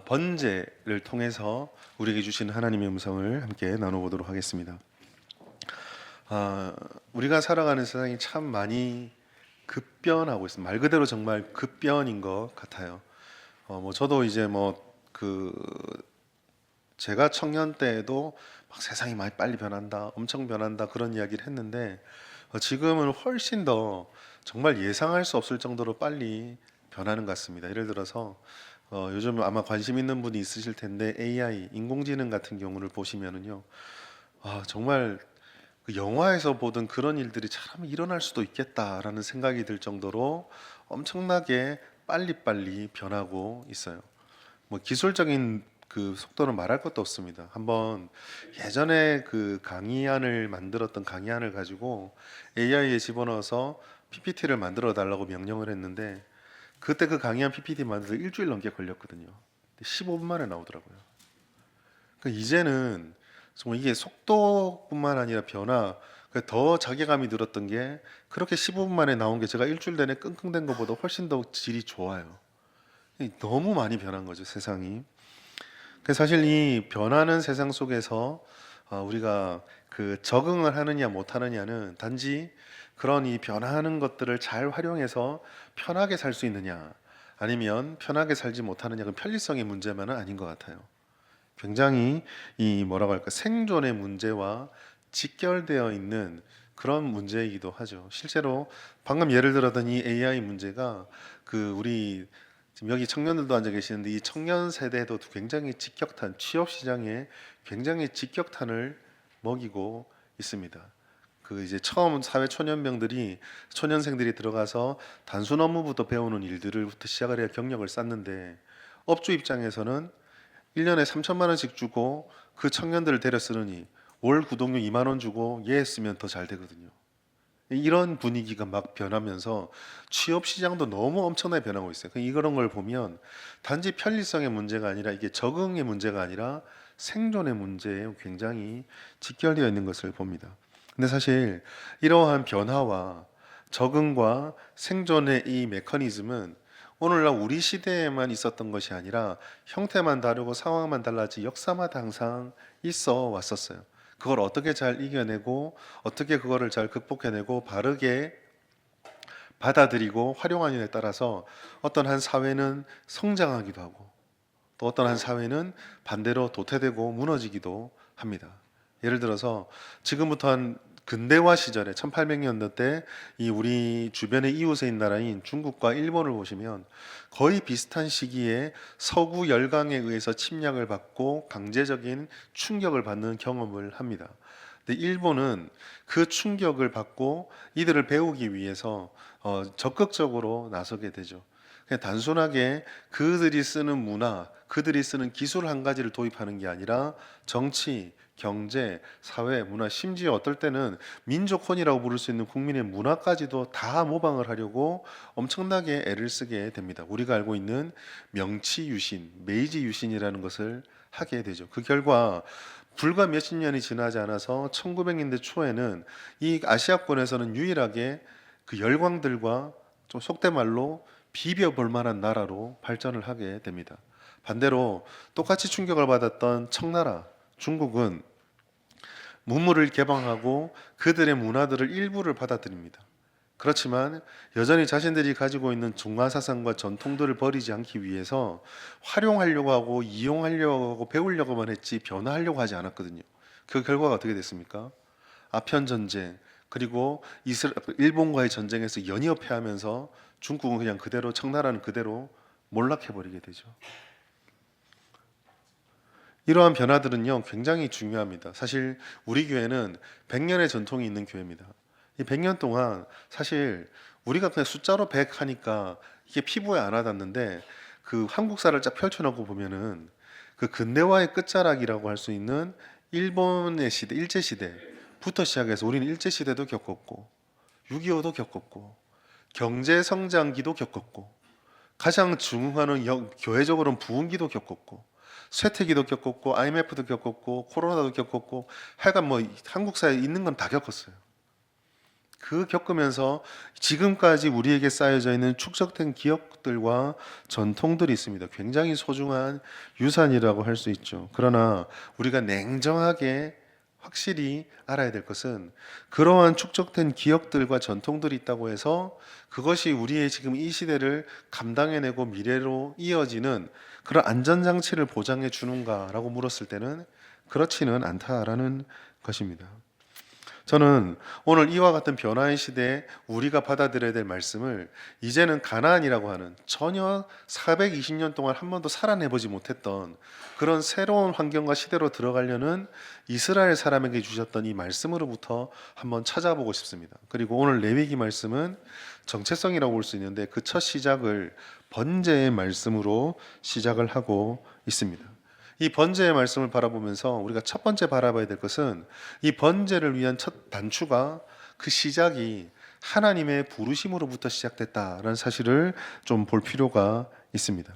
번제를 통해서 우리에게 주신 하나님의 음성을 함께 나눠보도록 하겠습니다. 우리가 살아가는 세상이 참 많이 급변하고 있습니다. 말 그대로 정말 급변인 것 같아요. 저도 이제 제가 청년 때에도 막 세상이 많이 빨리 변한다, 엄청 변한다 그런 이야기를 했는데 지금은 훨씬 더 정말 예상할 수 없을 정도로 빨리 변하는 것 같습니다. 예를 들어서 요즘 아마 관심 있는 분이 있으실 텐데 AI, 인공지능 같은 경우를 보시면은요, 정말 그 영화에서 보던 그런 일들이 참 일어날 수도 있겠다라는 생각이 들 정도로 엄청나게 빨리빨리 변하고 있어요. 기술적인 그 속도는 말할 것도 없습니다. 한번 예전에 그 강의안을 만들었던 강의안을 가지고 AI에 집어넣어서 PPT를 만들어 달라고 명령을 했는데 그때 그 강의안 PPT 만들어 일주일 넘게 걸렸거든요. 15분 만에 나오더라고요. 그러니까 이제는 정말 이게 속도뿐만 아니라 변화, 더 자괴감이 들었던 게 그렇게 15분 만에 나온 게 제가 일주일 내내 끙끙댄 것보다 훨씬 더 질이 좋아요. 너무 많이 변한 거죠, 세상이. 사실 이 변하는 세상 속에서 우리가 그 적응을 하느냐 못하느냐는 단지 그런 이 변화하는 것들을 잘 활용해서 편하게 살 수 있느냐 아니면 편하게 살지 못하느냐, 그 편리성의 문제만은 아닌 것 같아요. 굉장히 이 뭐라고 할까, 생존의 문제와 직결되어 있는 그런 문제이기도 하죠. 실제로 방금 예를 들었던 이 AI 문제가 우리 지금 여기 청년들도 앉아 계시는데 이 청년 세대에도 굉장히 직격탄, 취업 시장에 굉장히 직격탄을 먹이고 있습니다. 이제 처음 사회 초년병들이 초년생들이 들어가서 단순 업무부터 배우는 일들을부터 시작을 해야 경력을 쌓는데 업주 입장에서는 1년에 3천만 원씩 주고 그 청년들을 데려 쓰느니 월 구독료 2만 원 주고 얘 쓰면 더 잘 되거든요. 이런 분위기가 막 변하면서 취업 시장도 너무 엄청나게 변하고 있어요. 이런 걸 보면 단지 편리성의 문제가 아니라 이게 적응의 문제가 아니라 생존의 문제에 굉장히 직결되어 있는 것을 봅니다. 근데 사실 이러한 변화와 적응과 생존의 이 메커니즘은 오늘날 우리 시대에만 있었던 것이 아니라 형태만 다르고 상황만 달라지 역사마다 항상 있어 왔었어요. 그걸 어떻게 잘 이겨내고 어떻게 그거를 잘 극복해내고 바르게 받아들이고 활용하느냐에 따라서 어떤 한 사회는 성장하기도 하고 또 어떤 한 사회는 반대로 도태되고 무너지기도 합니다. 예를 들어서 지금부터 한 근대화 시절에 1800년대 때 이 우리 주변의 이웃에 있는 나라인 중국과 일본을 보시면 거의 비슷한 시기에 서구 열강에 의해서 침략을 받고 강제적인 충격을 받는 경험을 합니다. 근데 일본은 그 충격을 받고 이들을 배우기 위해서 적극적으로 나서게 되죠. 그냥 단순하게 그들이 쓰는 문화, 그들이 쓰는 기술 한 가지를 도입하는 게 아니라 정치, 경제, 사회, 문화, 심지어 어떨 때는 민족혼이라고 부를 수 있는 국민의 문화까지도 다 모방을 하려고 엄청나게 애를 쓰게 됩니다. 우리가 알고 있는 명치 유신, 메이지 유신이라는 것을 하게 되죠. 그 결과 불과 몇십 년이 지나지 않아서 1900년대 초에는 이 아시아권에서는 유일하게 그 열광들과 좀 속된 말로 비벼볼 만한 나라로 발전을 하게 됩니다. 반대로 똑같이 충격을 받았던 청나라, 중국은 문물을 개방하고 그들의 문화들을 일부를 받아들입니다. 그렇지만 여전히 자신들이 가지고 있는 중화사상과 전통들을 버리지 않기 위해서 활용하려고 하고 이용하려고 하고 배우려고만 했지 변화하려고 하지 않았거든요. 그 결과가 어떻게 됐습니까? 아편 전쟁, 그리고 일본과의 전쟁에서 연이어 패하면서 중국은 그냥 그대로, 청나라는 그대로 몰락해버리게 되죠. 이러한 변화들은요, 굉장히 중요합니다. 사실 우리 교회는 100년의 전통이 있는 교회입니다. 이 100년 동안 사실 우리가 그냥 숫자로 100 하니까 이게 피부에 안 와닿는데 그 한국사를 쫙 펼쳐놓고 보면은 그 근대화의 끝자락이라고 할 수 있는 일본의 시대, 일제시대부터 시작해서 우리는 일제시대도 겪었고 6.25도 겪었고 경제 성장기도 겪었고 가장 중흥하는 교회적으로는 부흥기도 겪었고 쇠퇴기도 겪었고 IMF도 겪었고 코로나도 겪었고 하여간 한국사에 있는 건 다 겪었어요. 그 겪으면서 지금까지 우리에게 쌓여져 있는 축적된 기억들과 전통들이 있습니다. 굉장히 소중한 유산이라고 할 수 있죠. 그러나 우리가 냉정하게 확실히 알아야 될 것은 그러한 축적된 기억들과 전통들이 있다고 해서 그것이 우리의 지금 이 시대를 감당해내고 미래로 이어지는 그런 안전장치를 보장해 주는가라고 물었을 때는 그렇지는 않다라는 것입니다. 저는 오늘 이와 같은 변화의 시대에 우리가 받아들여야 될 말씀을 이제는 가나안이라고 하는 전혀 420년 동안 한 번도 살아내보지 못했던 그런 새로운 환경과 시대로 들어가려는 이스라엘 사람에게 주셨던 이 말씀으로부터 한번 찾아보고 싶습니다. 그리고 오늘 레위기 말씀은 정체성이라고 볼 수 있는데 그 첫 시작을 번제의 말씀으로 시작을 하고 있습니다. 이 번제의 말씀을 바라보면서 우리가 첫 번째 바라봐야 될 것은 이 번제를 위한 첫 단추가 그 시작이 하나님의 부르심으로부터 시작됐다라는 사실을 좀 볼 필요가 있습니다.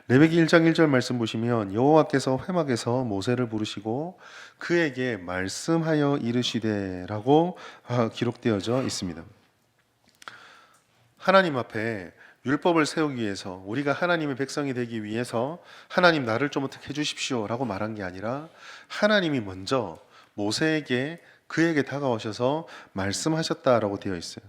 레위기 1장 1절 말씀 보시면 여호와께서 회막에서 모세를 부르시고 그에게 말씀하여 이르시되라고 기록되어져 있습니다. 하나님 앞에 율법을 세우기 위해서 우리가 하나님의 백성이 되기 위해서 하나님 나를 좀 어떻게 해주십시오라고 말한 게 아니라 하나님이 먼저 모세에게 그에게 다가오셔서 말씀하셨다라고 되어 있어요.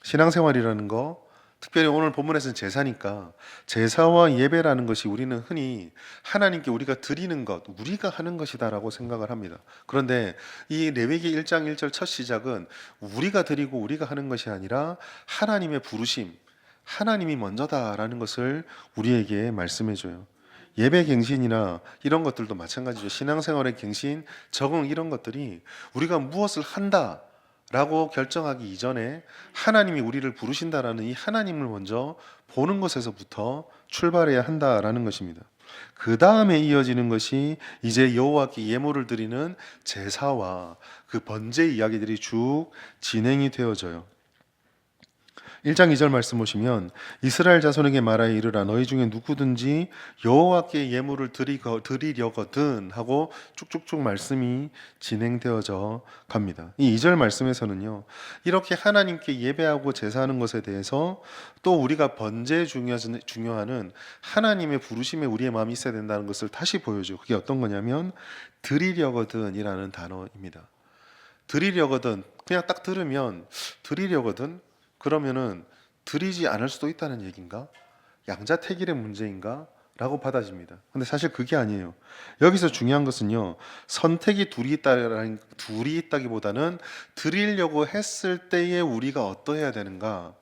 신앙생활이라는 거 특별히 오늘 본문에서는 제사니까 제사와 예배라는 것이 우리는 흔히 하나님께 우리가 드리는 것, 우리가 하는 것이다라고 생각을 합니다. 그런데 이 레위기 1장 1절 첫 시작은 우리가 드리고 우리가 하는 것이 아니라 하나님의 부르심, 하나님이 먼저다라는 것을 우리에게 말씀해 줘요. 예배 갱신이나 이런 것들도 마찬가지죠. 신앙생활의 갱신, 적응 이런 것들이 우리가 무엇을 한다 라고 결정하기 이전에 하나님이 우리를 부르신다라는 이 하나님을 먼저 보는 것에서부터 출발해야 한다라는 것입니다. 그 다음에 이어지는 것이 이제 여호와께 예물을 드리는 제사와 그 번제 이야기들이 쭉 진행이 되어져요. 1장 2절 말씀 보시면 이스라엘 자손에게 말하여 이르라 너희 중에 누구든지 여호와께 예물을 드리려거든 하고 쭉쭉쭉 말씀이 진행되어져 갑니다. 이 2절 말씀에서는요. 이렇게 하나님께 예배하고 제사하는 것에 대해서 또 우리가 번제에 중요하는 하나님의 부르심에 우리의 마음이 있어야 된다는 것을 다시 보여줘요. 그게 어떤 거냐면 드리려거든이라는 단어입니다. 드리려거든 그냥 딱 들으면 드리려거든 그러면은 드리지 않을 수도 있다는 얘기인가? 양자택일의 문제인가? 라고 받아집니다. 근데 사실 그게 아니에요. 여기서 중요한 것은요. 선택이 둘이 있다기보다는 드리려고 했을 때에 우리가 어떠해야 되는가?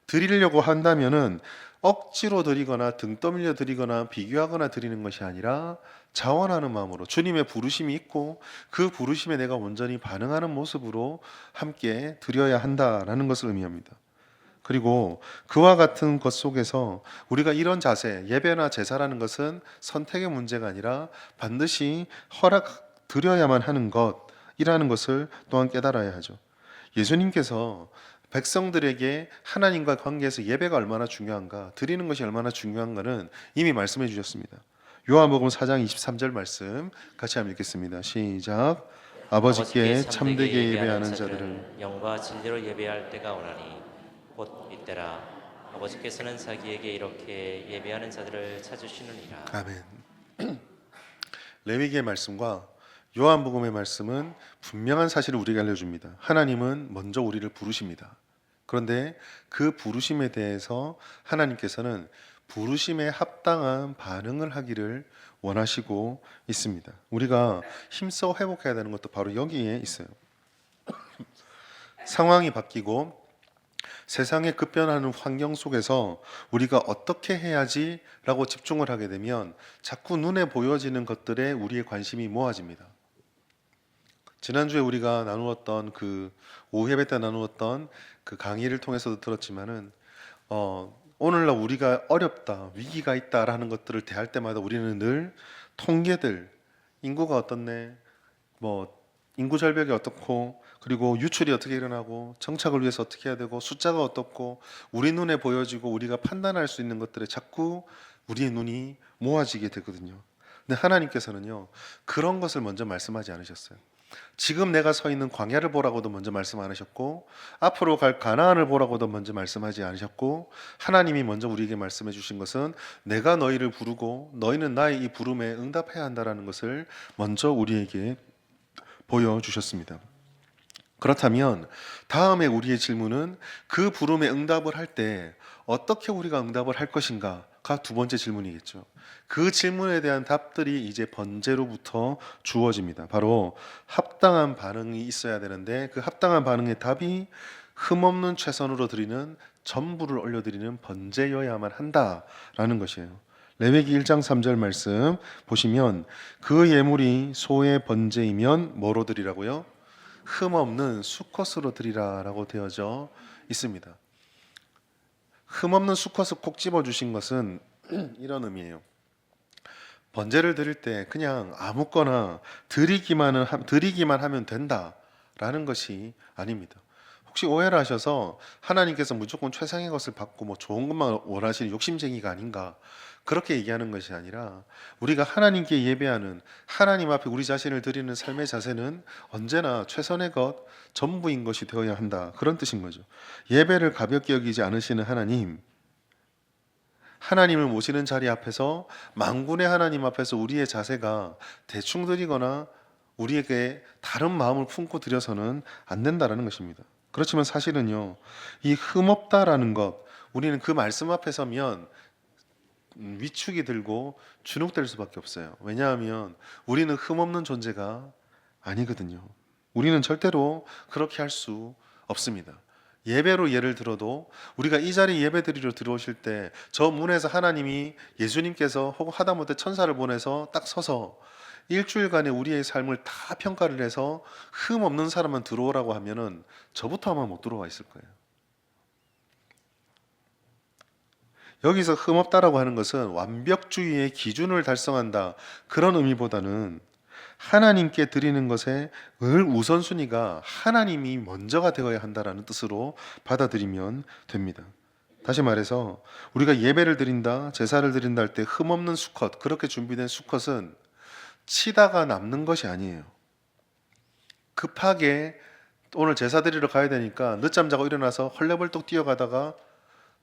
드리려고 한다면은 억지로 드리거나 등 떠밀려 드리거나 비교하거나 드리는 것이 아니라 자원하는 마음으로 주님의 부르심이 있고 그 부르심에 내가 온전히 반응하는 모습으로 함께 드려야 한다라는 것을 의미합니다. 그리고 그와 같은 것 속에서 우리가 이런 자세, 예배나 제사라는 것은 선택의 문제가 아니라 반드시 드려야만 하는 것이라는 것을 또한 깨달아야 하죠. 예수님께서 백성들에게 하나님과 관계에서 예배가 얼마나 중요한가, 드리는 것이 얼마나 중요한가는 이미 말씀해 주셨습니다. 요한복음 4장 23절 말씀 같이 한번 읽겠습니다. 시작. 아버지께 참되게 예배하는 자들은 영과 진리로 예배할 때가 오나니 곧 이때라. 아버지께서는 자기에게 이렇게 예배하는 자들을 찾으시느니라. 아멘. 레위기의 말씀과 요한복음의 말씀은 분명한 사실을 우리에게 알려줍니다. 하나님은 먼저 우리를 부르십니다. 그런데 그 부르심에 대해서 하나님께서는 부르심에 합당한 반응을 하기를 원하시고 있습니다. 우리가 힘써 회복해야 되는 것도 바로 여기에 있어요. 상황이 바뀌고 세상에 급변하는 환경 속에서 우리가 어떻게 해야지 라고 집중을 하게 되면 자꾸 눈에 보여지는 것들에 우리의 관심이 모아집니다. 지난주에 우리가 나누었던 오후 예배 때 나누었던 그 강의를 통해서도 들었지만은 오늘날 우리가 어렵다, 위기가 있다라는 것들을 대할 때마다 우리는 늘 통계들, 인구가 어떻네, 인구 절벽이 어떻고, 그리고 유출이 어떻게 일어나고, 정착을 위해서 어떻게 해야 되고, 숫자가 어떻고, 우리 눈에 보여지고 우리가 판단할 수 있는 것들에 자꾸 우리의 눈이 모아지게 되거든요. 근데 하나님께서는요, 그런 것을 먼저 말씀하지 않으셨어요. 지금 내가 서 있는 광야를 보라고도 먼저 말씀 안 하셨고, 앞으로 갈 가나안을 보라고도 먼저 말씀하지 않으셨고, 하나님이 먼저 우리에게 말씀해 주신 것은 내가 너희를 부르고 너희는 나의 이 부름에 응답해야 한다라는 것을 먼저 우리에게 보여주셨습니다. 그렇다면 다음에 우리의 질문은 그 부름에 응답을 할 때 어떻게 우리가 응답을 할 것인가가 두 번째 질문이겠죠. 그 질문에 대한 답들이 이제 번제로부터 주어집니다. 바로 합당한 반응이 있어야 되는데 그 합당한 반응의 답이 흠없는 최선으로 드리는 전부를 올려드리는 번제여야만 한다라는 것이에요. 레위기 1장 3절 말씀 보시면 그 예물이 소의 번제이면 뭐로 드리라고요? 흠없는 수컷으로 드리라라고 되어져 있습니다. 흠없는 수컷을 콕 집어 주신 것은 이런 의미예요. 번제를 드릴 때 그냥 아무거나 드리기만 하면 된다라는 것이 아닙니다. 혹시 오해를 하셔서 하나님께서 무조건 최상의 것을 받고 뭐 좋은 것만 원하시는 욕심쟁이가 아닌가 그렇게 얘기하는 것이 아니라 우리가 하나님께 예배하는 하나님 앞에 우리 자신을 드리는 삶의 자세는 언제나 최선의 것 전부인 것이 되어야 한다 그런 뜻인 거죠. 예배를 가볍게 여기지 않으시는 하나님을 모시는 자리 앞에서 만군의 하나님 앞에서 우리의 자세가 대충 드리거나 우리에게 다른 마음을 품고 드려서는 안 된다라는 것입니다. 그렇지만 사실은요, 이 흠없다라는 것, 우리는 그 말씀 앞에 서면 위축이 들고 주눅될 수밖에 없어요. 왜냐하면 우리는 흠없는 존재가 아니거든요. 우리는 절대로 그렇게 할 수 없습니다. 예배로 예를 들어도 우리가 이 자리에 예배 드리러 들어오실 때 저 문에서 하나님이 예수님께서 혹은 하다못해 천사를 보내서 딱 서서 일주일간의 우리의 삶을 다 평가를 해서 흠 없는 사람만 들어오라고 하면은 저부터 아마 못 들어와 있을 거예요. 여기서 흠 없다라고 하는 것은 완벽주의의 기준을 달성한다 그런 의미보다는 하나님께 드리는 것에 늘 우선순위가 하나님이 먼저가 되어야 한다라는 뜻으로 받아들이면 됩니다. 다시 말해서 우리가 예배를 드린다, 제사를 드린다 할 때 흠없는 수컷, 그렇게 준비된 수컷은 치다가 남는 것이 아니에요. 급하게 오늘 제사 드리러 가야 되니까 늦잠 자고 일어나서 헐레벌떡 뛰어가다가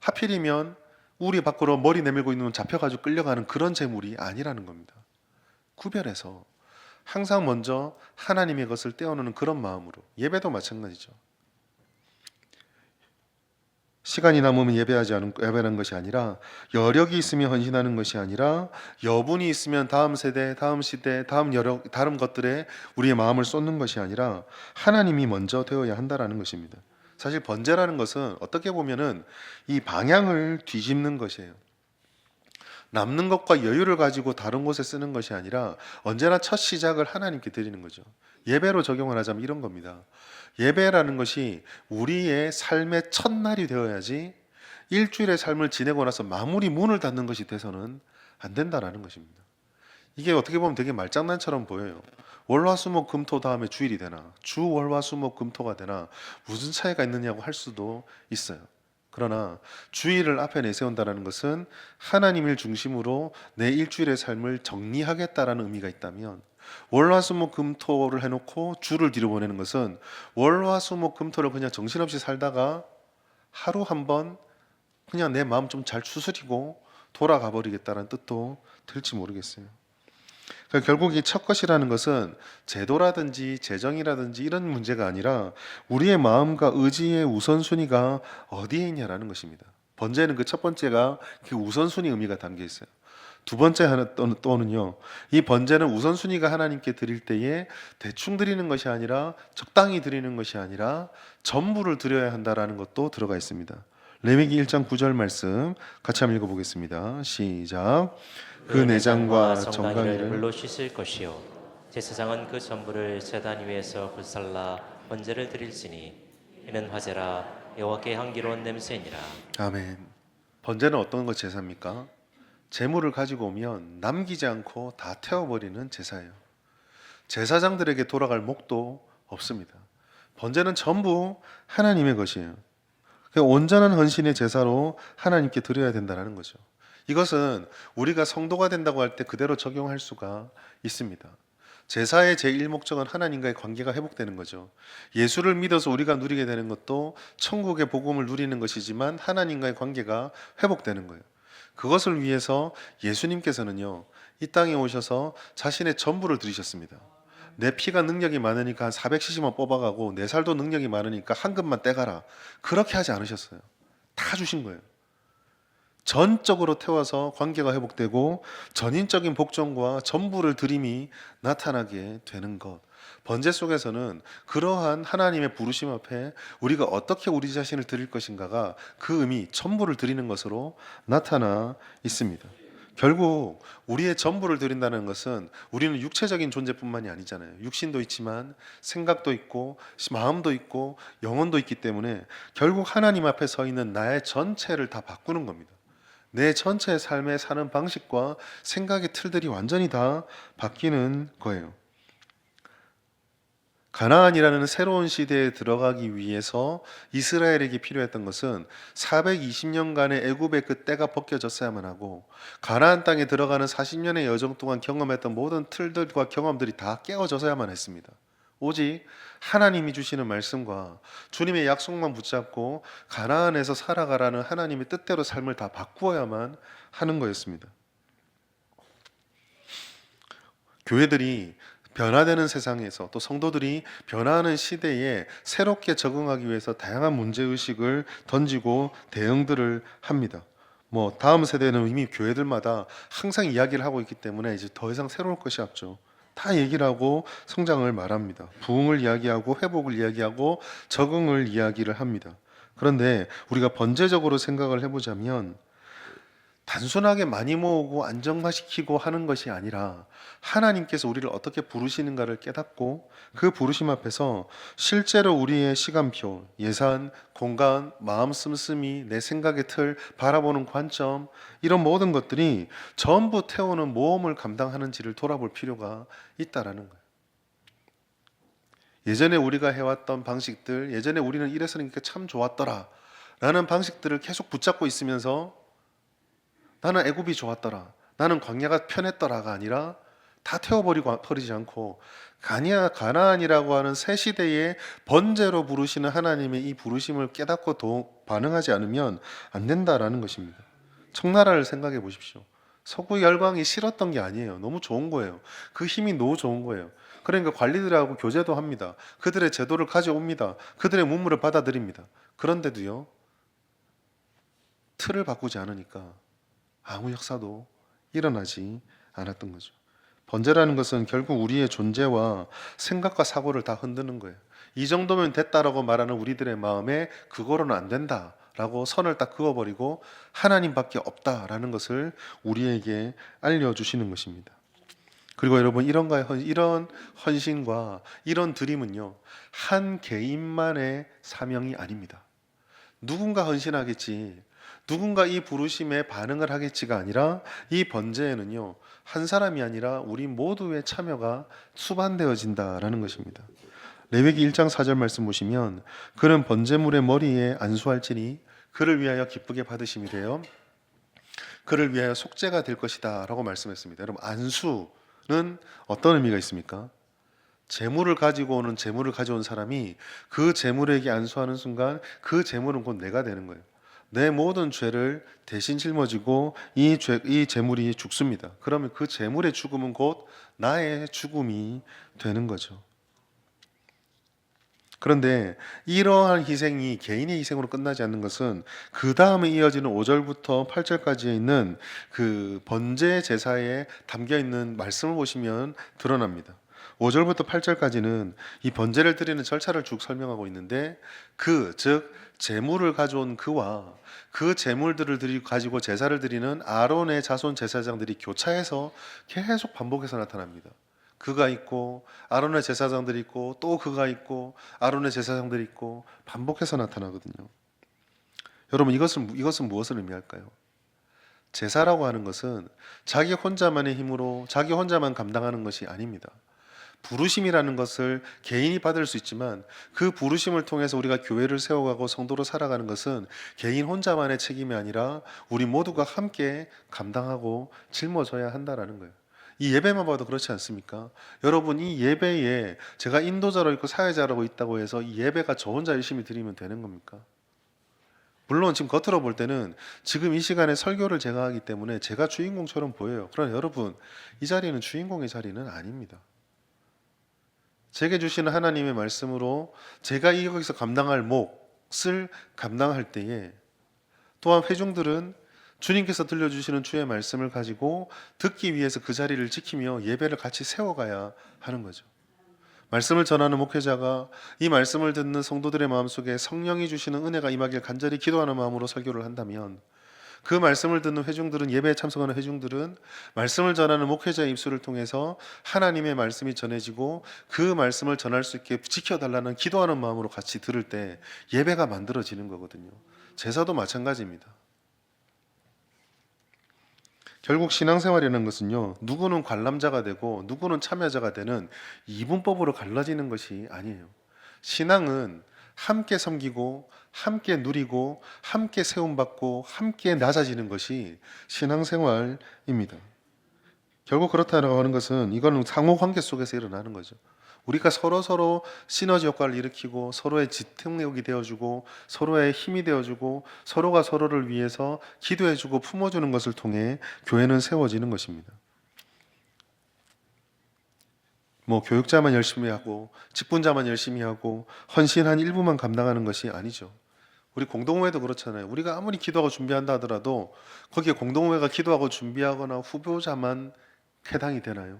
하필이면 우리 밖으로 머리 내밀고 있는 놈 잡혀가지고 끌려가는 그런 재물이 아니라는 겁니다. 구별해서 항상 먼저 하나님의 것을 떼어놓는 그런 마음으로, 예배도 마찬가지죠. 시간이 남으면 예배하는 것이 아니라, 여력이 있으면 헌신하는 것이 아니라, 여분이 있으면 다음 세대, 다음 시대, 다른 것들에 우리의 마음을 쏟는 것이 아니라 하나님이 먼저 되어야 한다라는 것입니다. 사실 번제라는 것은 어떻게 보면은 이 방향을 뒤집는 것이에요. 남는 것과 여유를 가지고 다른 곳에 쓰는 것이 아니라 언제나 첫 시작을 하나님께 드리는 거죠. 예배로 적용을 하자면 이런 겁니다. 예배라는 것이 우리의 삶의 첫날이 되어야지 일주일의 삶을 지내고 나서 마무리 문을 닫는 것이 돼서는 안 된다라는 것입니다. 이게 어떻게 보면 되게 말장난처럼 보여요. 월화수목금토 다음에 주일이 되나, 주 월화수목금토가 되나 무슨 차이가 있느냐고 할 수도 있어요. 그러나 주일을 앞에 내세운다는 것은 하나님을 중심으로 내 일주일의 삶을 정리하겠다라는 의미가 있다면, 월화수목금토를 해놓고 주를 뒤로 보내는 것은 월화수목금토를 그냥 정신없이 살다가 하루 한번 그냥 내 마음 좀 잘 추스리고 돌아가 버리겠다는 뜻도 들지 모르겠어요. 그러니까 결국 이 첫 것이라는 것은 제도라든지 재정이라든지 이런 문제가 아니라 우리의 마음과 의지의 우선순위가 어디에 있냐라는 것입니다. 번제는 그 첫 번째가 그 우선순위 의미가 담겨 있어요. 두 번째 또는요, 이 번제는 우선순위가 하나님께 드릴 때에 대충 드리는 것이 아니라 적당히 드리는 것이 아니라 전부를 드려야 한다라는 것도 들어가 있습니다. 레위기 1장 9절 말씀 같이 한번 읽어보겠습니다. 시작. 그 내장과 정강이를 물로 씻을 것이요 제사장은 그 전부를 제단 위에서 불살라 번제를 드릴지니 이는 화제라 여호와께 향기로운 냄새니라. 아멘. 번제는 어떤 것 제사입니까? 제물을 가지고 오면 남기지 않고 다 태워버리는 제사예요. 제사장들에게 돌아갈 목도 없습니다. 번제는 전부 하나님의 것이에요. 온전한 헌신의 제사로 하나님께 드려야 된다는 거죠. 이것은 우리가 성도가 된다고 할 때 그대로 적용할 수가 있습니다. 제사의 제1 목적은 하나님과의 관계가 회복되는 거죠. 예수를 믿어서 우리가 누리게 되는 것도 천국의 복음을 누리는 것이지만 하나님과의 관계가 회복되는 거예요. 그것을 위해서 예수님께서는요, 이 땅에 오셔서 자신의 전부를 드리셨습니다. 내 피가 능력이 많으니까 한 400cc만 뽑아가고 내 살도 능력이 많으니까 한 급만 떼가라. 그렇게 하지 않으셨어요. 다 주신 거예요. 전적으로 태워서 관계가 회복되고 전인적인 복종과 전부를 드림이 나타나게 되는 것. 번제 속에서는 그러한 하나님의 부르심 앞에 우리가 어떻게 우리 자신을 드릴 것인가가 그 의미, 전부를 드리는 것으로 나타나 있습니다. 결국 우리의 전부를 드린다는 것은 우리는 육체적인 존재뿐만이 아니잖아요. 육신도 있지만 생각도 있고 마음도 있고 영혼도 있기 때문에 결국 하나님 앞에 서 있는 나의 전체를 다 바꾸는 겁니다. 내 전체 삶의 사는 방식과 생각의 틀들이 완전히 다 바뀌는 거예요. 가나안이라는 새로운 시대에 들어가기 위해서 이스라엘에게 필요했던 것은 420년간의 애굽의 그 때가 벗겨졌어야만 하고 가나안 땅에 들어가는 40년의 여정 동안 경험했던 모든 틀들과 경험들이 다 깨어져서야만 했습니다. 오직 하나님이 주시는 말씀과 주님의 약속만 붙잡고 가나안에서 살아가라는 하나님의 뜻대로 삶을 다 바꾸어야만 하는 거였습니다. 교회들이 변화되는 세상에서 또 성도들이 변화하는 시대에 새롭게 적응하기 위해서 다양한 문제의식을 던지고 대응들을 합니다. 다음 세대는 이미 교회들마다 항상 이야기를 하고 있기 때문에 이제 더 이상 새로울 것이 없죠. 다 얘기를 하고 성장을 말합니다. 부흥을 이야기하고 회복을 이야기하고 적응을 이야기를 합니다. 그런데 우리가 번제적으로 생각을 해보자면 단순하게 많이 모으고 안정화시키고 하는 것이 아니라 하나님께서 우리를 어떻게 부르시는가를 깨닫고 그 부르심 앞에서 실제로 우리의 시간표, 예산, 공간, 마음 씀씀이, 내 생각의 틀, 바라보는 관점 이런 모든 것들이 전부 태우는 모험을 감당하는지를 돌아볼 필요가 있다라는 거예요. 예전에 우리가 해왔던 방식들, 예전에 우리는 이랬으니까 참 좋았더라 라는 방식들을 계속 붙잡고 있으면서 나는 애굽이 좋았더라, 나는 광야가 편했더라가 아니라 다 태워버리고 버리지 않고 가나안이라고 하는 새 시대의 번제로 부르시는 하나님의 이 부르심을 깨닫고 반응하지 않으면 안 된다라는 것입니다. 청나라를 생각해 보십시오. 서구 열강이 싫었던 게 아니에요. 너무 좋은 거예요. 그 힘이 너무 좋은 거예요. 그러니까 관리들하고 교제도 합니다. 그들의 제도를 가져옵니다. 그들의 문물을 받아들입니다. 그런데도요, 틀을 바꾸지 않으니까 아무 역사도 일어나지 않았던 거죠. 번제라는 것은 결국 우리의 존재와 생각과 사고를 다 흔드는 거예요. 이 정도면 됐다라고 말하는 우리들의 마음에 그거로는 안 된다라고 선을 딱 그어버리고 하나님밖에 없다라는 것을 우리에게 알려주시는 것입니다. 그리고 여러분, 이런 헌신과 이런 드림은요, 한 개인만의 사명이 아닙니다. 누군가 헌신하겠지, 누군가 이 부르심에 반응을 하겠지가 아니라 이 번제에는요, 한 사람이 아니라 우리 모두의 참여가 수반되어진다라는 것입니다. 레위기 1장 4절 말씀 보시면 그는 번제물의 머리에 안수할지니 그를 위하여 기쁘게 받으심이래요. 그를 위하여 속죄가 될 것이다 라고 말씀했습니다. 여러분, 안수는 어떤 의미가 있습니까? 재물을 가져온 사람이 그 재물에게 안수하는 순간 그 재물은 곧 내가 되는 거예요. 내 모든 죄를 대신 짊어지고 이 재물이 죽습니다. 그러면 그 재물의 죽음은 곧 나의 죽음이 되는 거죠. 그런데 이러한 희생이 개인의 희생으로 끝나지 않는 것은 그 다음에 이어지는 5절부터 8절까지에 있는 그 번제 제사에 담겨 있는 말씀을 보시면 드러납니다. 5절부터 8절까지는 이 번제를 드리는 절차를 쭉 설명하고 있는데 즉 제물을 가져온 그와 그 제물들을 가지고 제사를 드리는 아론의 자손 제사장들이 교차해서 계속 반복해서 나타납니다. 그가 있고 아론의 제사장들이 있고 또 그가 있고 아론의 제사장들이 있고 반복해서 나타나거든요. 여러분, 이것은 무엇을 의미할까요? 제사라고 하는 것은 자기 혼자만의 힘으로 자기 혼자만 감당하는 것이 아닙니다. 부르심이라는 것을 개인이 받을 수 있지만 그 부르심을 통해서 우리가 교회를 세워가고 성도로 살아가는 것은 개인 혼자만의 책임이 아니라 우리 모두가 함께 감당하고 짊어져야 한다라는 거예요. 이 예배만 봐도 그렇지 않습니까? 여러분, 이 예배에 제가 인도자로 있고 사회자라고 있다고 해서 이 예배가 저 혼자 열심히 드리면 되는 겁니까? 물론 지금 겉으로 볼 때는 지금 이 시간에 설교를 제가 하기 때문에 제가 주인공처럼 보여요. 그러나 여러분, 이 자리는 주인공의 자리는 아닙니다. 제게 주시는 하나님의 말씀으로 제가 여기서 감당할 몫을 감당할 때에 또한 회중들은 주님께서 들려주시는 주의 말씀을 가지고 듣기 위해서 그 자리를 지키며 예배를 같이 세워가야 하는 거죠. 말씀을 전하는 목회자가 이 말씀을 듣는 성도들의 마음속에 성령이 주시는 은혜가 임하길 간절히 기도하는 마음으로 설교를 한다면 그 말씀을 듣는 회중들은, 예배에 참석하는 회중들은 말씀을 전하는 목회자의 입술을 통해서 하나님의 말씀이 전해지고 그 말씀을 전할 수 있게 지켜달라는 기도하는 마음으로 같이 들을 때 예배가 만들어지는 거거든요. 제사도 마찬가지입니다. 결국 신앙생활이라는 것은요, 누구는 관람자가 되고 누구는 참여자가 되는 이분법으로 갈라지는 것이 아니에요. 신앙은 함께 섬기고 함께 누리고 함께 세움받고 함께 낮아지는 것이 신앙생활입니다. 결국 그렇다고 하는 것은 이거는 상호관계 속에서 일어나는 거죠. 우리가 서로 시너지 효과를 일으키고 서로의 지탱력이 되어주고 서로의 힘이 되어주고 서로가 서로를 위해서 기도해주고 품어주는 것을 통해 교회는 세워지는 것입니다. 뭐 교육자만 열심히 하고 직분자만 열심히 하고 헌신한 일부만 감당하는 것이 아니죠. 우리 공동회도 그렇잖아요. 우리가 아무리 기도하고 준비한다 하더라도 거기에 공동회가 기도하고 준비하거나 후보자만 해당이 되나요?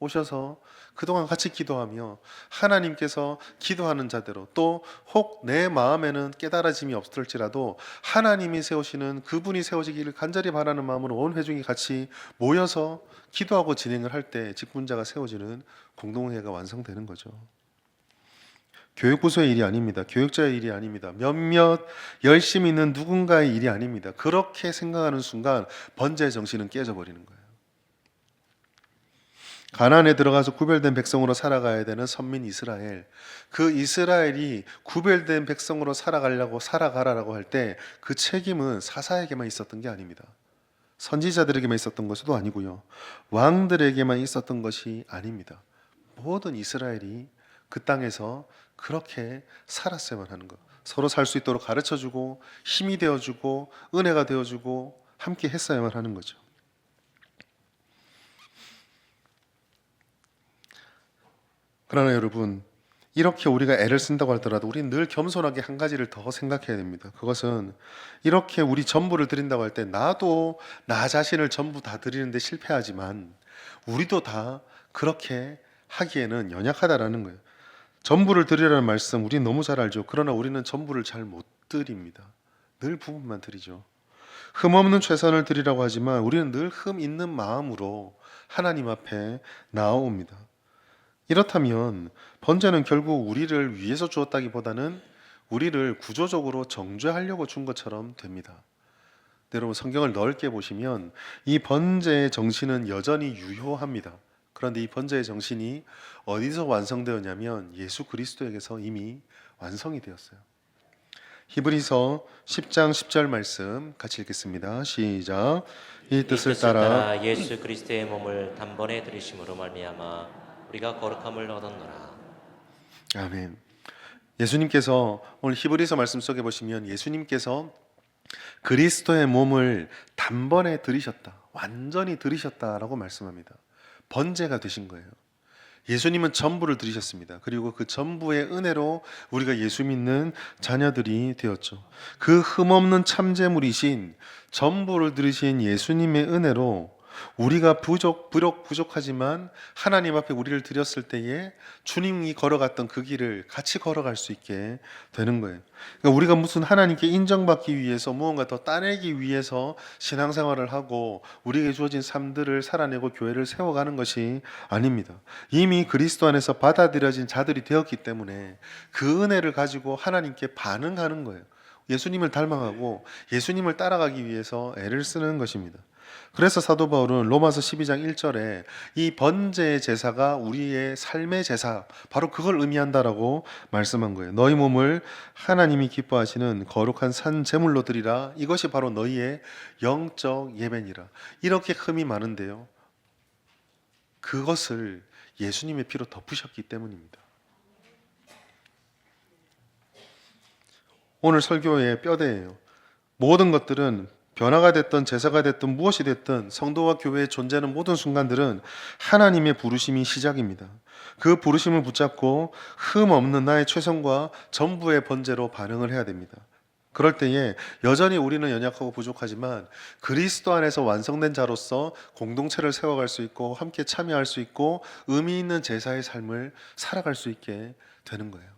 오셔서 그동안 같이 기도하며 하나님께서 기도하는 자대로 또 혹 내 마음에는 깨달아짐이 없을지라도 하나님이 세우시는 그분이 세워지기를 간절히 바라는 마음으로 온 회중이 같이 모여서 기도하고 진행을 할 때 직분자가 세워지는 공동회가 완성되는 거죠. 교육부서의 일이 아닙니다. 교육자의 일이 아닙니다. 몇몇 열심히 있는 누군가의 일이 아닙니다. 그렇게 생각하는 순간 번제의 정신은 깨져버리는 거예요. 가나안에 들어가서 구별된 백성으로 살아가야 되는 선민 이스라엘, 그 이스라엘이 구별된 백성으로 살아가라라고 할 때 그 책임은 사사에게만 있었던 게 아닙니다. 선지자들에게만 있었던 것도 아니고요, 왕들에게만 있었던 것이 아닙니다. 모든 이스라엘이 그 땅에서 그렇게 살았어야만 하는 것, 서로 살 수 있도록 가르쳐주고 힘이 되어주고 은혜가 되어주고 함께 했어야만 하는 거죠. 그러나 여러분, 이렇게 우리가 애를 쓴다고 하더라도 우리는 늘 겸손하게 한 가지를 더 생각해야 됩니다. 그것은 이렇게 우리 전부를 드린다고 할 때 나도 나 자신을 전부 다 드리는데 실패하지만 우리도 다 그렇게 하기에는 연약하다라는 거예요. 전부를 드리라는 말씀 우리 너무 잘 알죠. 그러나 우리는 전부를 잘 못 드립니다. 늘 부분만 드리죠. 흠없는 최선을 드리라고 하지만 우리는 늘 흠 있는 마음으로 하나님 앞에 나아옵니다. 이렇다면 번제는 결국 우리를 위해서 주었다기보다는 우리를 구조적으로 정죄하려고 준 것처럼 됩니다. 여러분, 성경을 넓게 보시면 이 번제의 정신은 여전히 유효합니다. 그런데 이 번제의 정신이 어디서 완성되었냐면 예수 그리스도에게서 이미 완성이 되었어요. 히브리서 10장 10절 말씀 같이 읽겠습니다. 시작. 이 뜻을 따라 예수 그리스도의 몸을 단번에 들이심으로 말미암아 우리가 거룩함을 얻었노라. 아멘. 예수님께서 오늘 히브리서 말씀 속에 보시면 예수님께서 그리스도의 몸을 단번에 들이셨다, 완전히 들이셨다라고 말씀합니다. 번제가 되신 거예요. 예수님은 전부를 들이셨습니다. 그리고 그 전부의 은혜로 우리가 예수 믿는 자녀들이 되었죠. 그 흠없는 참제물이신 전부를 들이신 예수님의 은혜로 우리가 비록 부족하지만 하나님 앞에 우리를 드렸을 때에 주님이 걸어갔던 그 길을 같이 걸어갈 수 있게 되는 거예요. 그러니까 우리가 무슨 하나님께 인정받기 위해서 무언가 더 따내기 위해서 신앙생활을 하고 우리에게 주어진 삶들을 살아내고 교회를 세워가는 것이 아닙니다. 이미 그리스도 안에서 받아들여진 자들이 되었기 때문에 그 은혜를 가지고 하나님께 반응하는 거예요. 예수님을 닮아가고 예수님을 따라가기 위해서 애를 쓰는 것입니다. 그래서 사도 바울은 로마서 12장 1절에 이 번제의 제사가 우리의 삶의 제사, 바로 그걸 의미한다라고 말씀한 거예요. 너희 몸을 하나님이 기뻐하시는 거룩한 산 제물로 드리라. 이것이 바로 너희의 영적 예배니라. 이렇게 흠이 많은데요, 그것을 예수님의 피로 덮으셨기 때문입니다. 오늘 설교의 뼈대예요. 모든 것들은 변화가 됐든 제사가 됐든 무엇이 됐든 성도와 교회의 존재하는 모든 순간들은 하나님의 부르심이 시작입니다. 그 부르심을 붙잡고 흠 없는 나의 최선과 전부의 번제로 반응을 해야 됩니다. 그럴 때에 여전히 우리는 연약하고 부족하지만 그리스도 안에서 완성된 자로서 공동체를 세워갈 수 있고 함께 참여할 수 있고 의미 있는 제사의 삶을 살아갈 수 있게 되는 거예요.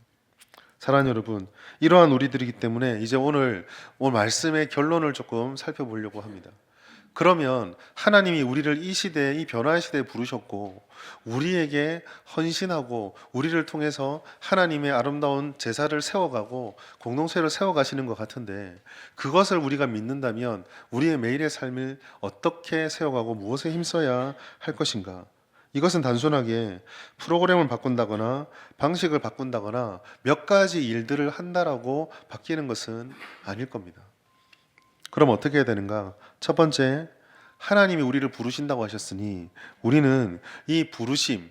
사랑하는 여러분, 이러한 우리들이기 때문에 이제 오늘 말씀의 결론을 조금 살펴보려고 합니다. 그러면 하나님이 우리를 이 시대에, 이 변화의 시대에 부르셨고 우리에게 헌신하고 우리를 통해서 하나님의 아름다운 제사를 세워가고 공동체를 세워가시는 것 같은데, 그것을 우리가 믿는다면 우리의 매일의 삶을 어떻게 세워가고 무엇에 힘써야 할 것인가? 이것은 단순하게 프로그램을 바꾼다거나 방식을 바꾼다거나 몇 가지 일들을 한다라고 바뀌는 것은 아닐 겁니다. 그럼 어떻게 해야 되는가? 첫 번째, 하나님이 우리를 부르신다고 하셨으니 우리는 이 부르심,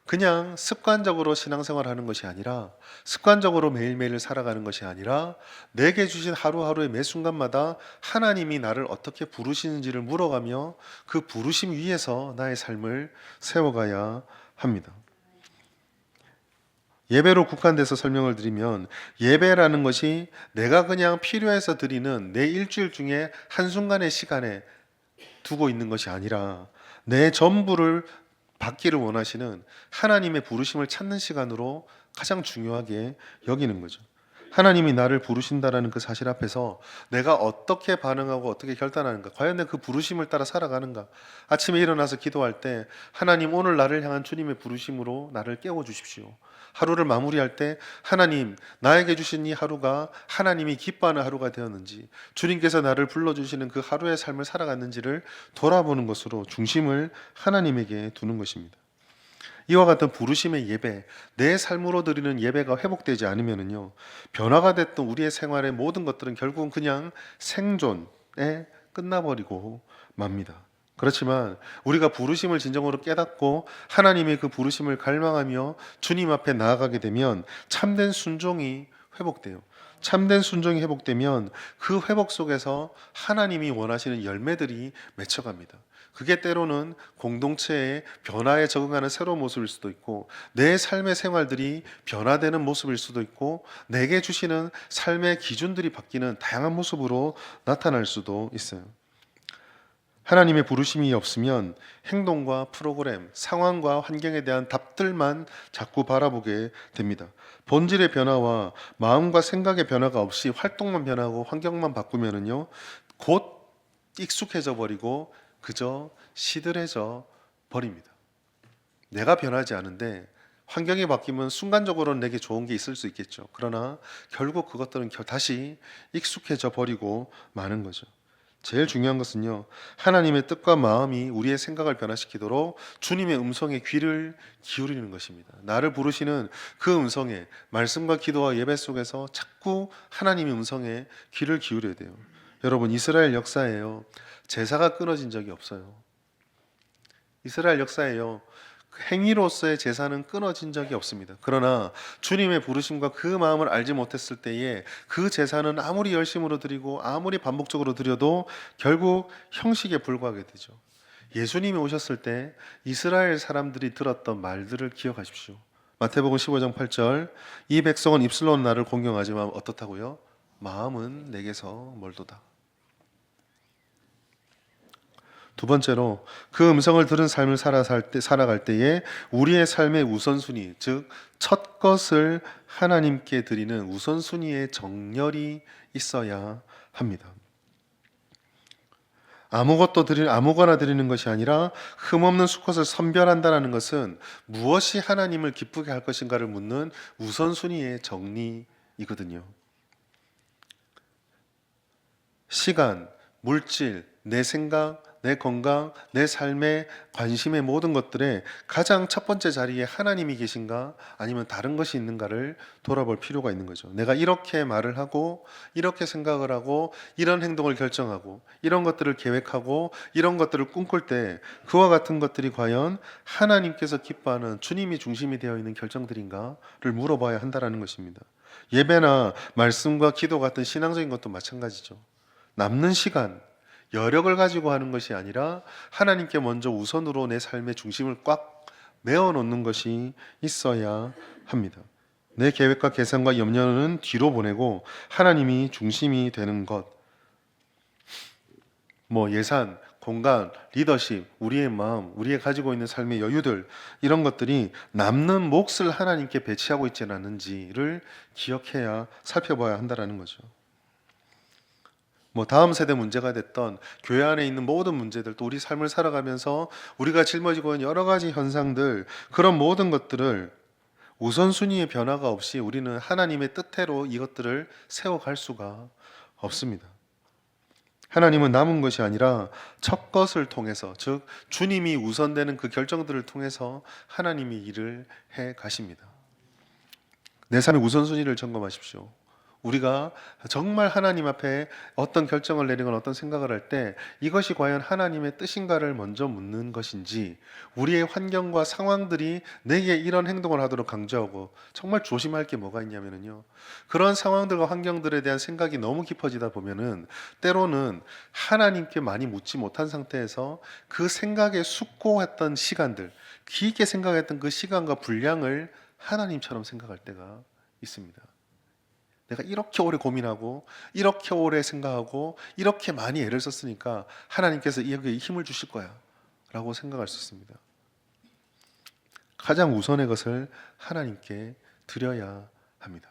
그냥 습관적으로 신앙생활 하는 것이 아니라, 습관적으로 매일매일 살아가는 것이 아니라 내게 주신 하루하루의 매 순간마다 하나님이 나를 어떻게 부르시는지를 물어가며 그 부르심 위에서 나의 삶을 세워가야 합니다. 예배로 국한돼서 설명을 드리면, 예배라는 것이 내가 그냥 필요해서 드리는 내 일주일 중에 한순간의 시간에 두고 있는 것이 아니라 내 전부를 받기를 원하시는 하나님의 부르심을 찾는 시간으로 가장 중요하게 여기는 거죠. 하나님이 나를 부르신다라는 그 사실 앞에서 내가 어떻게 반응하고 어떻게 결단하는가, 과연 내 그 부르심을 따라 살아가는가. 아침에 일어나서 기도할 때 하나님, 오늘 나를 향한 주님의 부르심으로 나를 깨워주십시오. 하루를 마무리할 때 하나님, 나에게 주신 이 하루가 하나님이 기뻐하는 하루가 되었는지, 주님께서 나를 불러주시는 그 하루의 삶을 살아갔는지를 돌아보는 것으로 중심을 하나님에게 두는 것입니다. 이와 같은 부르심의 예배, 내 삶으로 드리는 예배가 회복되지 않으면요, 변화가 됐던 우리의 생활의 모든 것들은 결국은 그냥 생존에 끝나버리고 맙니다. 그렇지만 우리가 부르심을 진정으로 깨닫고 하나님의 그 부르심을 갈망하며 주님 앞에 나아가게 되면 참된 순종이 회복돼요. 참된 순종이 회복되면 그 회복 속에서 하나님이 원하시는 열매들이 맺혀갑니다. 그게 때로는 공동체의 변화에 적응하는 새로운 모습일 수도 있고, 내 삶의 생활들이 변화되는 모습일 수도 있고, 내게 주시는 삶의 기준들이 바뀌는 다양한 모습으로 나타날 수도 있어요. 하나님의 부르심이 없으면 행동과 프로그램, 상황과 환경에 대한 답들만 자꾸 바라보게 됩니다. 본질의 변화와 마음과 생각의 변화가 없이 활동만 변하고 환경만 바꾸면은요, 곧 익숙해져 버리고 그저 시들해져 버립니다. 내가 변하지 않은데 환경이 바뀌면 순간적으로는 내게 좋은 게 있을 수 있겠죠. 그러나 결국 그것들은 다시 익숙해져 버리고 마는 거죠. 제일 중요한 것은요, 하나님의 뜻과 마음이 우리의 생각을 변화시키도록 주님의 음성에 귀를 기울이는 것입니다. 나를 부르시는 그 음성에, 말씀과 기도와 예배 속에서 자꾸 하나님의 음성에 귀를 기울여야 돼요. 여러분, 이스라엘 역사에요, 제사가 끊어진 적이 없어요. 이스라엘 역사에요, 행위로서의 제사는 끊어진 적이 없습니다. 그러나 주님의 부르심과 그 마음을 알지 못했을 때에 그 제사는 아무리 열심으로 드리고 아무리 반복적으로 드려도 결국 형식에 불과하게 되죠. 예수님이 오셨을 때 이스라엘 사람들이 들었던 말들을 기억하십시오. 마태복음 15장 8절, 이 백성은 입술로는 나를 공경하지만 어떻다고요? 마음은 내게서 멀도다. 두 번째로, 그 음성을 들은 삶을 살아갈 때에 우리의 삶의 우선순위, 즉 첫 것을 하나님께 드리는 우선순위의 정렬이 있어야 합니다. 아무거나 드리는 것이 아니라 흠없는 수컷을 선별한다는 것은 무엇이 하나님을 기쁘게 할 것인가를 묻는 우선순위의 정리이거든요. 시간, 물질, 내 생각, 내 건강, 내 삶의 관심의 모든 것들에 가장 첫 번째 자리에 하나님이 계신가 아니면 다른 것이 있는가를 돌아볼 필요가 있는 거죠. 내가 이렇게 말을 하고 이렇게 생각을 하고 이런 행동을 결정하고 이런 것들을 계획하고 이런 것들을 꿈꿀 때 그와 같은 것들이 과연 하나님께서 기뻐하는 주님이 중심이 되어 있는 결정들인가를 물어봐야 한다는 것입니다. 예배나 말씀과 기도 같은 신앙적인 것도 마찬가지죠. 남는 시간, 여력을 가지고 하는 것이 아니라 하나님께 먼저 우선으로 내 삶의 중심을 꽉 메워 놓는 것이 있어야 합니다. 내 계획과 계산과 염려는 뒤로 보내고 하나님이 중심이 되는 것, 예산, 공간, 리더십, 우리의 마음, 우리의 가지고 있는 삶의 여유들, 이런 것들이 남는 몫을 하나님께 배치하고 있지 않는지를 기억해야 살펴봐야 한다는 거죠. 다음 세대 문제가 됐던 교회 안에 있는 모든 문제들, 또 우리 삶을 살아가면서 우리가 짊어지고 있는 여러 가지 현상들, 그런 모든 것들을 우선순위의 변화가 없이 우리는 하나님의 뜻대로 이것들을 세워갈 수가 없습니다. 하나님은 남은 것이 아니라 첫 것을 통해서, 즉 주님이 우선되는 그 결정들을 통해서 하나님이 일을 해 가십니다. 내 삶의 우선순위를 점검하십시오. 우리가 정말 하나님 앞에 어떤 결정을 내리거나 어떤 생각을 할 때 이것이 과연 하나님의 뜻인가를 먼저 묻는 것인지, 우리의 환경과 상황들이 내게 이런 행동을 하도록 강조하고, 정말 조심할 게 뭐가 있냐면요, 그런 상황들과 환경들에 대한 생각이 너무 깊어지다 보면은 때로는 하나님께 많이 묻지 못한 상태에서 그 생각에 숙고했던 시간들, 깊게 생각했던 그 시간과 분량을 하나님처럼 생각할 때가 있습니다. 내가 이렇게 오래 고민하고 이렇게 오래 생각하고 이렇게 많이 애를 썼으니까 하나님께서 여기에 힘을 주실 거야 라고 생각할 수 있습니다. 가장 우선의 것을 하나님께 드려야 합니다.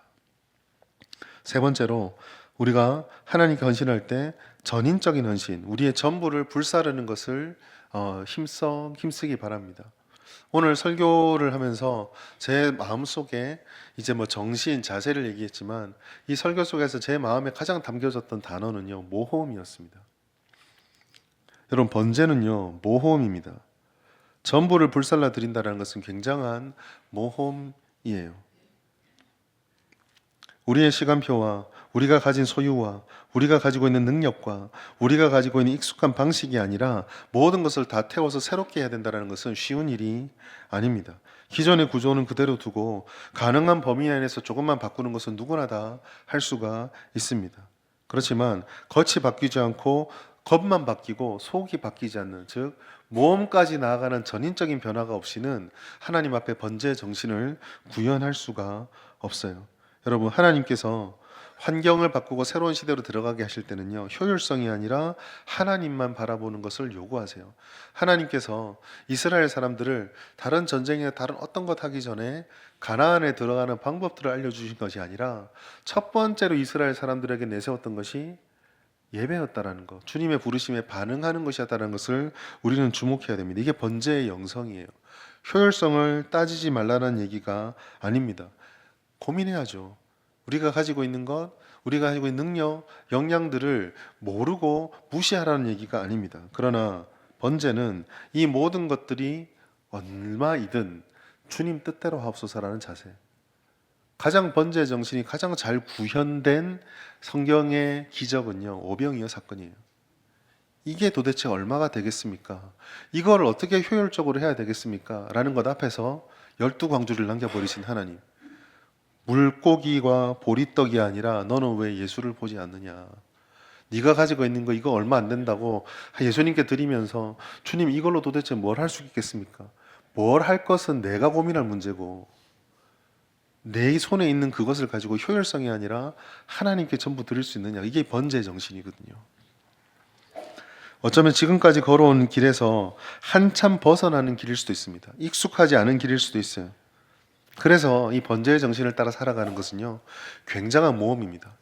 세 번째로, 우리가 하나님께 헌신할 때 전인적인 헌신, 우리의 전부를 불사르는 것을 힘쓰기 바랍니다. 오늘 설교를 하면서 제 마음속에 이제 정신, 자세를 얘기했지만 이 설교 속에서 제 마음에 가장 담겨졌던 단어는요, 모험이었습니다. 여러분, 번제는요, 모험입니다. 전부를 불살라 드린다는 것은 굉장한 모험이에요. 우리의 시간표와 우리가 가진 소유와 우리가 가지고 있는 능력과 우리가 가지고 있는 익숙한 방식이 아니라 모든 것을 다 태워서 새롭게 해야 된다는 것은 쉬운 일이 아닙니다. 기존의 구조는 그대로 두고 가능한 범위 안에서 조금만 바꾸는 것은 누구나 다 할 수가 있습니다. 그렇지만 겉이 바뀌지 않고 겉만 바뀌고 속이 바뀌지 않는, 즉 모험까지 나아가는 전인적인 변화가 없이는 하나님 앞에 번제의 정신을 구현할 수가 없어요. 여러분, 하나님께서 환경을 바꾸고 새로운 시대로 들어가게 하실 때는요, 효율성이 아니라 하나님만 바라보는 것을 요구하세요. 하나님께서 이스라엘 사람들을 다른 전쟁이나 다른 어떤 것 하기 전에 가나안에 들어가는 방법들을 알려주신 것이 아니라 첫 번째로 이스라엘 사람들에게 내세웠던 것이 예배였다라는 것, 주님의 부르심에 반응하는 것이었다는 것을 우리는 주목해야 됩니다. 이게 번제의 영성이에요. 효율성을 따지지 말라는 얘기가 아닙니다. 고민해야죠. 우리가 가지고 있는 것, 우리가 가지고 있는 능력, 역량들을 모르고 무시하라는 얘기가 아닙니다. 그러나 번제는 이 모든 것들이 얼마이든 주님 뜻대로 하옵소서라는 자세. 가장 번제 정신이 가장 잘 구현된 성경의 기적은요, 오병이어 사건이에요. 이게 도대체 얼마가 되겠습니까? 이걸 어떻게 효율적으로 해야 되겠습니까? 라는 것 앞에서 12광주를 남겨버리신 하나님. 물고기와 보리떡이 아니라 너는 왜 예수를 보지 않느냐? 네가 가지고 있는 거 이거 얼마 안 된다고 예수님께 드리면서 주님, 이걸로 도대체 뭘 할 수 있겠습니까? 뭘 할 것은 내가 고민할 문제고 내 손에 있는 그것을 가지고 효율성이 아니라 하나님께 전부 드릴 수 있느냐? 이게 번제 정신이거든요. 어쩌면 지금까지 걸어온 길에서 한참 벗어나는 길일 수도 있습니다. 익숙하지 않은 길일 수도 있어요. 그래서 이 번제의 정신을 따라 살아가는 것은요, 굉장한 모험입니다.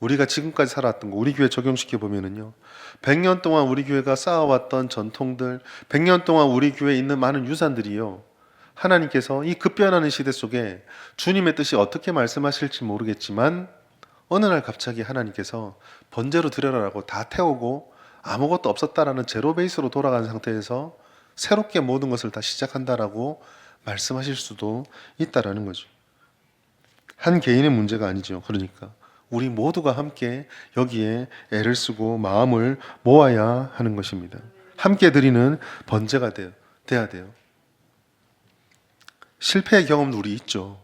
우리가 지금까지 살아왔던 거, 우리 교회 적용시켜 보면은요, 100년 동안 우리 교회가 쌓아왔던 전통들, 100년 동안 우리 교회에 있는 많은 유산들이요, 하나님께서 이 급변하는 시대 속에 주님의 뜻이 어떻게 말씀하실지 모르겠지만 어느 날 갑자기 하나님께서 번제로 드려라라고 다 태우고 아무것도 없었다라는 제로 베이스로 돌아간 상태에서 새롭게 모든 것을 다 시작한다라고 말씀하실 수도 있다라는 거죠. 한 개인의 문제가 아니죠. 그러니까 우리 모두가 함께 여기에 애를 쓰고 마음을 모아야 하는 것입니다. 함께 드리는 번제가 돼야 돼요. 실패의 경험도 우리 있죠.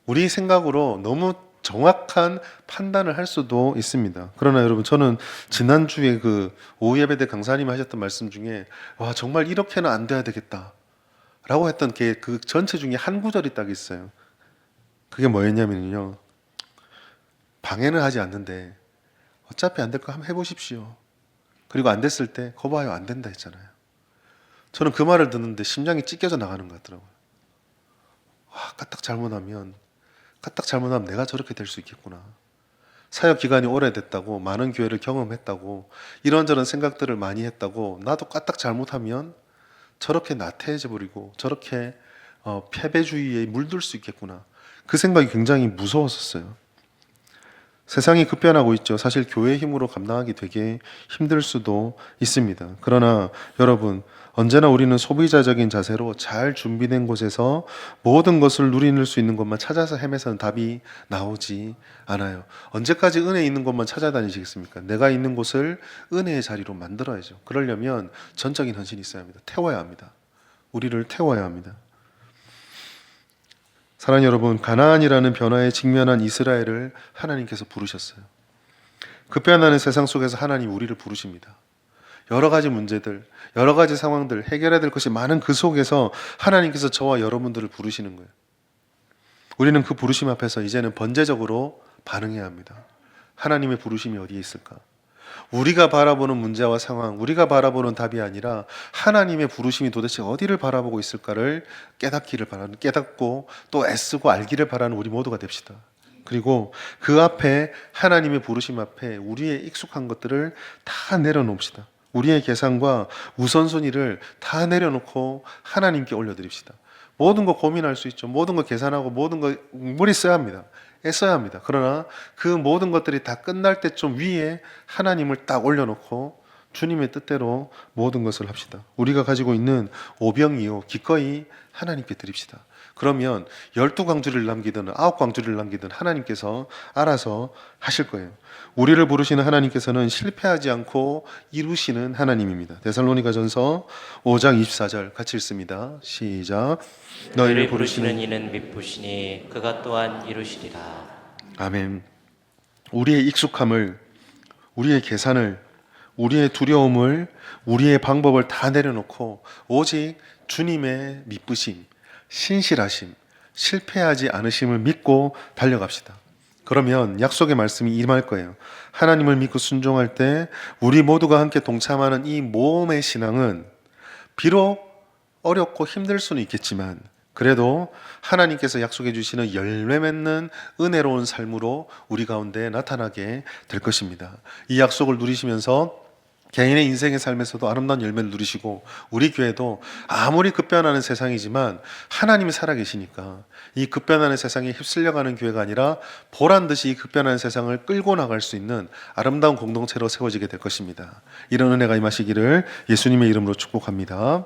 우리 생각으로 너무 정확한 판단을 할 수도 있습니다. 그러나 여러분, 저는 지난주에 그 오후 예배 때 강사님이 하셨던 말씀 중에 와, 정말 이렇게는 안 돼야 되겠다 라고 했던 그 전체 중에 한 구절이 딱 있어요. 그게 뭐였냐면요, 방해는 하지 않는데 어차피 안 될 거 한번 해보십시오. 그리고 안 됐을 때 거봐요, 안 된다 했잖아요. 저는 그 말을 듣는데 심장이 찢겨져 나가는 것 같더라고요. 와, 까딱 잘못하면 내가 저렇게 될 수 있겠구나. 사역 기간이 오래됐다고, 많은 교회를 경험했다고, 이런저런 생각들을 많이 했다고, 나도 까딱 잘못하면 저렇게 나태해져 버리고 저렇게 패배주의에 물들 수 있겠구나. 그 생각이 굉장히 무서웠었어요. 세상이 급변하고 있죠. 사실 교회의 힘으로 감당하기 되게 힘들 수도 있습니다. 그러나 여러분, 언제나 우리는 소비자적인 자세로 잘 준비된 곳에서 모든 것을 누릴 수 있는 것만 찾아서 헤매서는 답이 나오지 않아요. 언제까지 은혜 있는 곳만 찾아다니시겠습니까? 내가 있는 곳을 은혜의 자리로 만들어야죠. 그러려면 전적인 헌신이 있어야 합니다. 태워야 합니다. 우리를 태워야 합니다. 사랑하는 여러분, 가나안이라는 변화에 직면한 이스라엘을 하나님께서 부르셨어요. 급변하는 세상 속에서 하나님 우리를 부르십니다. 여러 가지 문제들, 여러 가지 상황들, 해결해야 될 것이 많은 그 속에서 하나님께서 저와 여러분들을 부르시는 거예요. 우리는 그 부르심 앞에서 이제는 번제적으로 반응해야 합니다. 하나님의 부르심이 어디에 있을까? 우리가 바라보는 문제와 상황, 우리가 바라보는 답이 아니라 하나님의 부르심이 도대체 어디를 바라보고 있을까를 깨닫고 또 애쓰고 알기를 바라는 우리 모두가 됩시다. 그리고 그 앞에, 하나님의 부르심 앞에 우리의 익숙한 것들을 다 내려놓읍시다. 우리의 계산과 우선순위를 다 내려놓고 하나님께 올려드립시다. 모든 거 고민할 수 있죠. 모든 거 계산하고 모든 거 무리 써야 합니다. 애써야 합니다. 그러나 그 모든 것들이 다 끝날 때쯤 위에 하나님을 딱 올려놓고 주님의 뜻대로 모든 것을 합시다. 우리가 가지고 있는 오병이어 기꺼이 하나님께 드립시다. 그러면 12광주를 남기든 9광주를 남기든 하나님께서 알아서 하실 거예요. 우리를 부르시는 하나님께서는 실패하지 않고 이루시는 하나님입니다. 데살로니가전서 5장 24절 같이 읽습니다. 시작. 너희를 부르시는 이는 미쁘시니 그가 또한 이루시리라. 아멘. 우리의 익숙함을, 우리의 계산을, 우리의 두려움을, 우리의 방법을 다 내려놓고 오직 주님의 미쁘심, 신실하심, 실패하지 않으심을 믿고 달려갑시다. 그러면 약속의 말씀이 임할 거예요. 하나님을 믿고 순종할 때 우리 모두가 함께 동참하는 이 모험의 신앙은 비록 어렵고 힘들 수는 있겠지만 그래도 하나님께서 약속해 주시는 열매 맺는 은혜로운 삶으로 우리 가운데 나타나게 될 것입니다. 이 약속을 누리시면서 개인의 인생의 삶에서도 아름다운 열매를 누리시고, 우리 교회도 아무리 급변하는 세상이지만 하나님이 살아계시니까 이 급변하는 세상에 휩쓸려가는 교회가 아니라 보란듯이 이 급변하는 세상을 끌고 나갈 수 있는 아름다운 공동체로 세워지게 될 것입니다. 이런 은혜가 임하시기를 예수님의 이름으로 축복합니다.